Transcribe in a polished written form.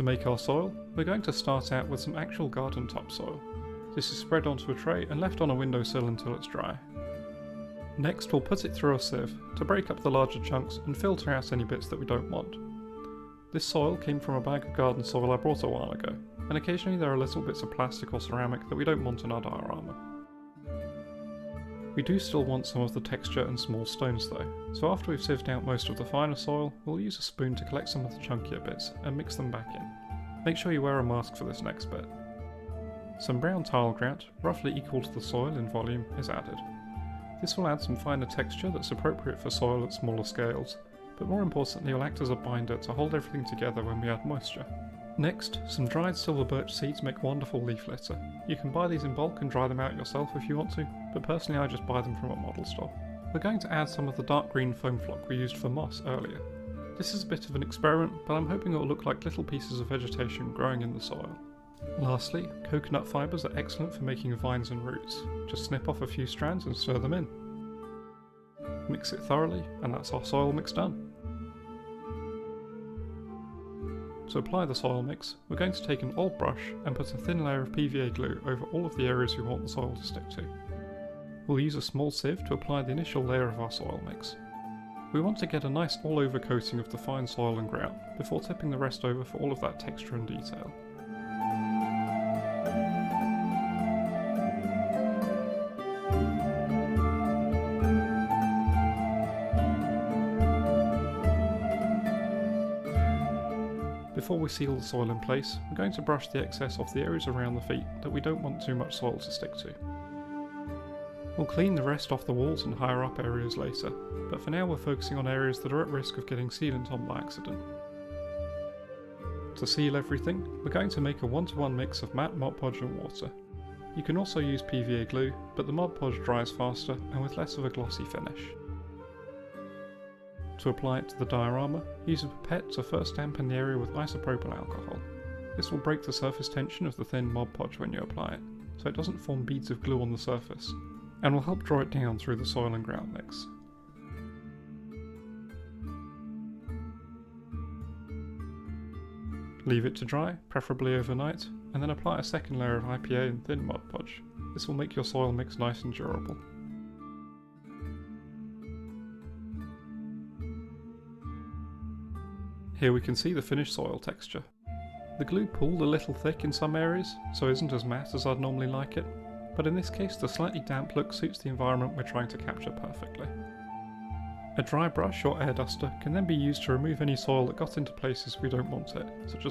To make our soil, we're going to start out with some actual garden topsoil. This is spread onto a tray and left on a windowsill until it's dry. Next we'll put it through a sieve to break up the larger chunks and filter out any bits that we don't want. This soil came from a bag of garden soil I brought a while ago, and occasionally there are little bits of plastic or ceramic that we don't want in our diorama. We do still want some of the texture and small stones though, so after we've sieved out most of the finer soil, we'll use a spoon to collect some of the chunkier bits and mix them back in. Make sure you wear a mask for this next bit. Some brown tile grout, roughly equal to the soil in volume, is added. This will add some finer texture that's appropriate for soil at smaller scales, but more importantly will act as a binder to hold everything together when we add moisture. Next, some dried silver birch seeds make wonderful leaf litter. You can buy these in bulk and dry them out yourself if you want to, but personally I just buy them from a model store. We're going to add some of the dark green foam flock we used for moss earlier. This is a bit of an experiment, but I'm hoping it will look like little pieces of vegetation growing in the soil. Lastly, coconut fibres are excellent for making vines and roots. Just snip off a few strands and stir them in. Mix it thoroughly, and that's our soil mix done. To apply the soil mix, we're going to take an old brush and put a thin layer of PVA glue over all of the areas we want the soil to stick to. We'll use a small sieve to apply the initial layer of our soil mix. We want to get a nice all-over coating of the fine soil and grout before tipping the rest over for all of that texture and detail. Before we seal the soil in place, we're going to brush the excess off the areas around the feet that we don't want too much soil to stick to. We'll clean the rest off the walls and higher up areas later, but for now we're focusing on areas that are at risk of getting sealant on by accident. To seal everything, we're going to make a 1-to-1 mix of matte Mod Podge and water. You can also use PVA glue, but the Mod Podge dries faster and with less of a glossy finish. To apply it to the diorama, use a pipette to first dampen the area with isopropyl alcohol. This will break the surface tension of the thin Mod Podge when you apply it, so it doesn't form beads of glue on the surface, and will help draw it down through the soil and grout mix. Leave it to dry, preferably overnight, and then apply a second layer of IPA and thin Mod Podge. This will make your soil mix nice and durable. Here we can see the finished soil texture. The glue pooled a little thick in some areas, so isn't as matte as I'd normally like it, but in this case the slightly damp look suits the environment we're trying to capture perfectly. A dry brush or air duster can then be used to remove any soil that got into places we don't want it, such as